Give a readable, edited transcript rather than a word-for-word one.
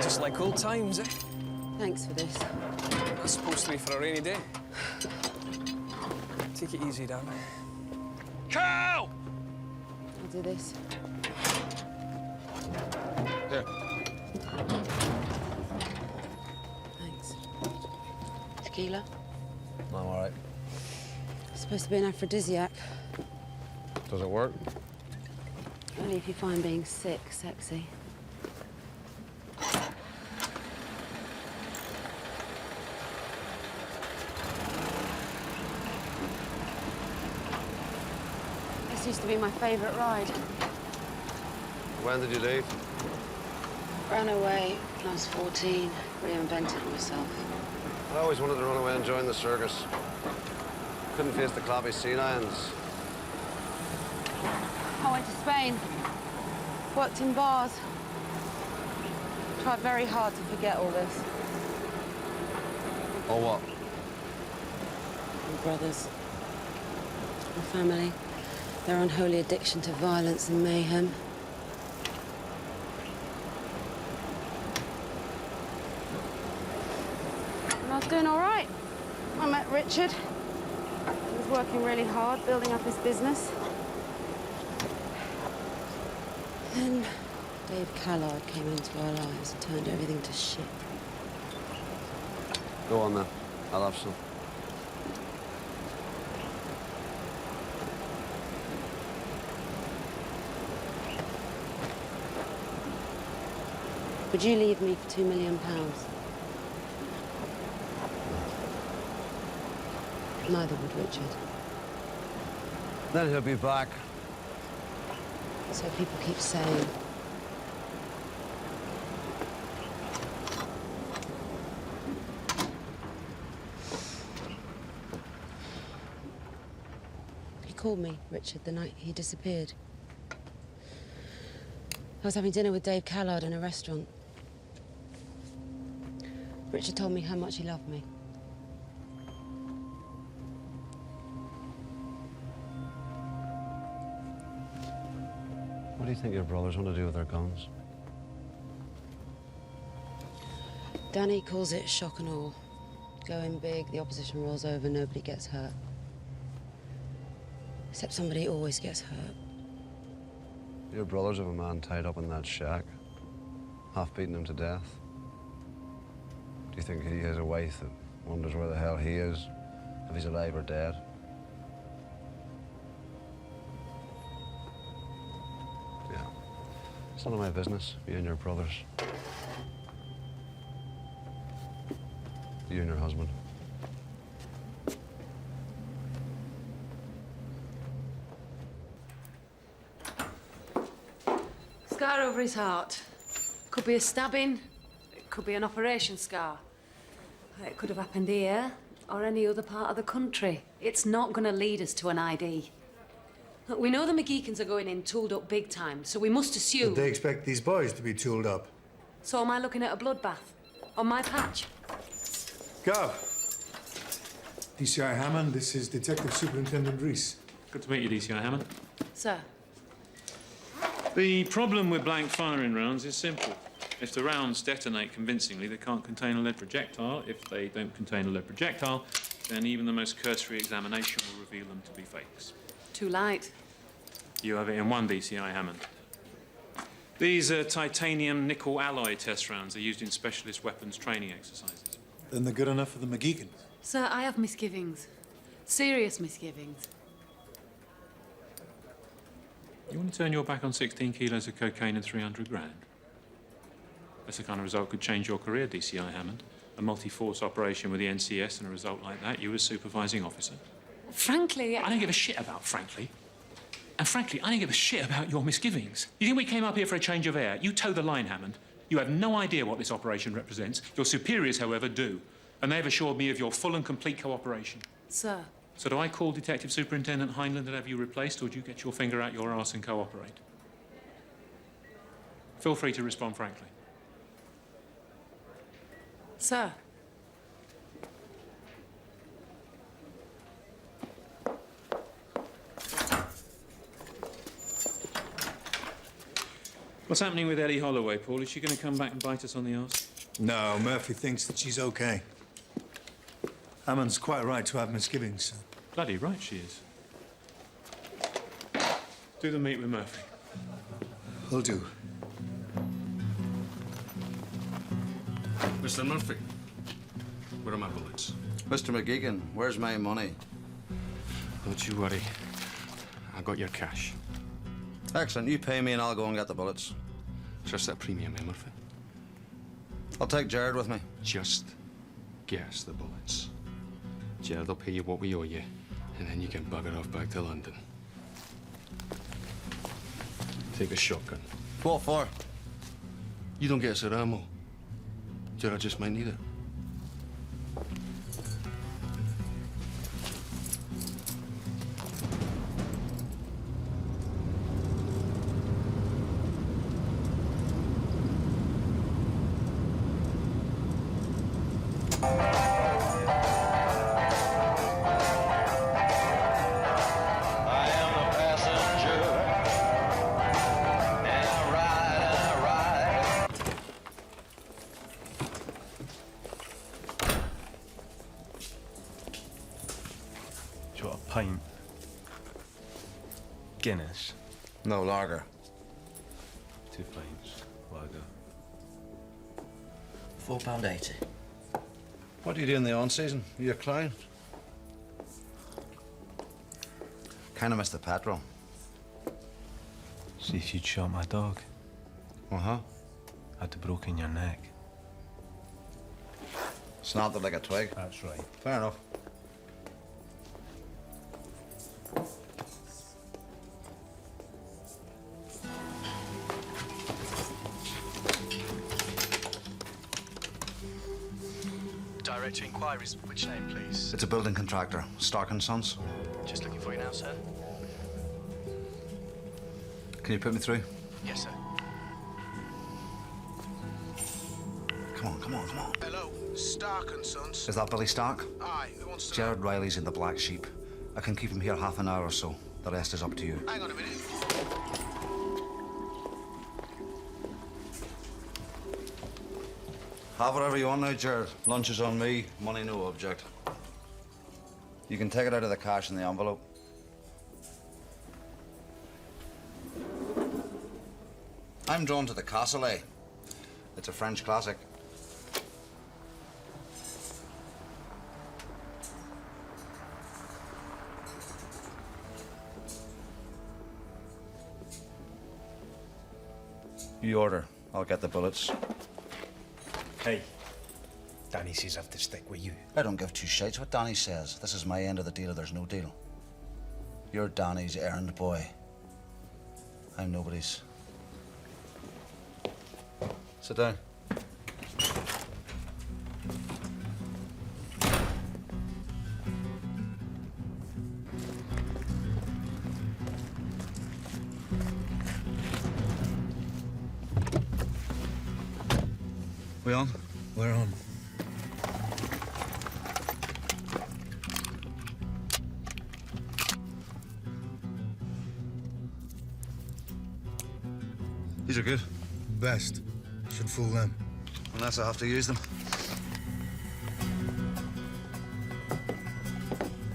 Just like old times, eh? Thanks for this. It's supposed to be for a rainy day. Take it easy, Dan. Carl! I'll do this. Here. Thanks. Tequila? I'm all right. It's supposed to be an aphrodisiac. Does it work? Only if you find being sick sexy. This used to be my favourite ride. When did you leave? Ran away when I was 14, reinvented myself. I always wanted to run away and join the circus. Couldn't face the cloppy sea lions. I went to Spain, worked in bars. Tried very hard to forget all this. Or what? My brothers, my family, their unholy addiction to violence and mayhem. And I was doing all right. I met Richard. He was working really hard, building up his business. Then Dave Callard came into our lives and turned everything to shit. Go on then. I'll have some. Would you leave me for £2 million? Neither would Richard. Then he'll be back. So people keep saying. He called me, Richard, the night he disappeared. I was having dinner with Dave Callard in a restaurant. Richard told me how much he loved me. What do you think your brothers want to do with their guns? Danny calls it shock and awe. Going big, the opposition rolls over, nobody gets hurt. Except somebody always gets hurt. Your brothers have a man tied up in that shack, half beating him to death. Do you think he has a wife that wonders where the hell he is, if he's alive or dead? Yeah. It's none of my business, you and your brothers. You and your husband. Scar over his heart. Could be a stabbing, it could be an operation scar. It could have happened here or any other part of the country. It's not going to lead us to an ID. Look, we know the McGeekins are going in tooled up big time, so we must assume... Did they expect these boys to be tooled up? So am I looking at a bloodbath? On my patch? Gav. DCI Hammond, this is Detective Superintendent Reese. Good to meet you, DCI Hammond. Sir. The problem with blank firing rounds is simple. If the rounds detonate convincingly, they can't contain a lead projectile. If they don't contain a lead projectile, then even the most cursory examination will reveal them to be fakes. Too light. You have it in one, DCI Hammond. These are titanium nickel alloy test rounds. They're used in specialist weapons training exercises. Then they're good enough for the McGeekins. Sir, I have misgivings. Serious misgivings. You want to turn your back on 16 kilos of cocaine and 300 grand? That's the kind of result could change your career, DCI Hammond. A multi-force operation with the NCS and a result like that, you as supervising officer. Frankly, I don't give a shit about frankly. And frankly, I don't give a shit about your misgivings. You think we came up here for a change of air? You toe the line, Hammond. You have no idea what this operation represents. Your superiors, however, do. And they've assured me of your full and complete cooperation. Sir. So do I call Detective Superintendent Heinlein and have you replaced, or do you get your finger out your arse and cooperate? Feel free to respond frankly. Sir. What's happening with Ellie Holloway, Paul? Is she going to come back and bite us on the arse? No, Murphy thinks that she's okay. Hammond's quite right to have misgivings. Bloody right she is. Do the meet with Murphy. Will do. Mr. Murphy, where are my bullets? Mr. McGeegan, where's my money? Don't you worry. I got your cash. Excellent. You pay me and I'll go and get the bullets. Just that premium, eh, Murphy? I'll take Jared with me. Just guess the bullets. Jared will pay you what we owe you, and then you can bugger off back to London. Take a shotgun. What for? You don't get us ammo. Jared just might need it. Do you want a pint? Guinness? No, lager. 2 pints. Lager. £4.80. What do you do in the on-season? Are you a clown? Kind of missed the petrol. See if you'd shot my dog. Uh-huh. I'd have broken your neck. Snapped it like a twig. That's right. Fair enough. Direct to inquiries. Which name, please? It's a building contractor, Stark & Sons. Just looking for you now, sir. Can you put me through? Yes, sir. Come on, come on, come on. Hello, Stark and Sons. Is that Billy Stark? Aye, who wants to... Jared Riley's in the Black Sheep. I can keep him here half an hour or so. The rest is up to you. Hang on a minute. Have whatever you want now, Jared. Lunch is on me, money no object. You can take it out of the cash in the envelope. I'm drawn to the Cassoulet. It's a French classic. You order. I'll get the bullets. Hey, Danny says I have to stick with you. I don't give two shits what Danny says. This is my end of the deal or there's no deal. You're Danny's errand boy. I'm nobody's. Sit down. We on? We're on. These are good. Best. Should fool them. Unless I have to use them.